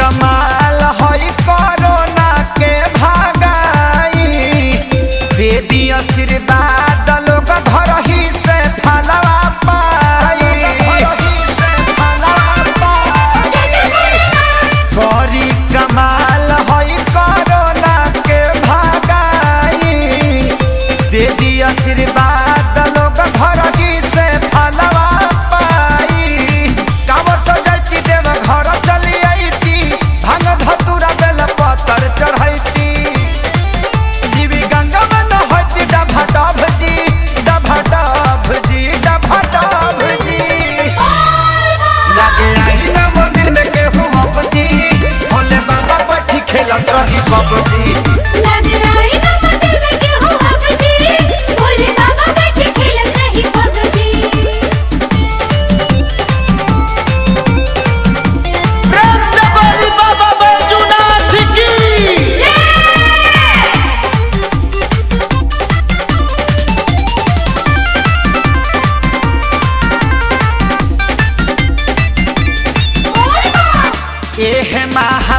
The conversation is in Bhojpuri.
कमाल हई कोरोना के भागाई दे दी आशीर्वाद लोग घर ही से फलवा पाई बड़ी कमाल हई कोरोना के भागाई दे दी आशीर्वाद लोग घर ही से फलवा पाई कावर सजैती देव घर चली आईती भांग धतूरा बेल पत्तर चढ़ैती जीवी गंगा में न होती डभाडभ जी डभाडभ जी डभाडभ जी लगे आई ना मंदिर में केहू हपजी भोले बाबा बैठी खेलत रही पबजी एह महा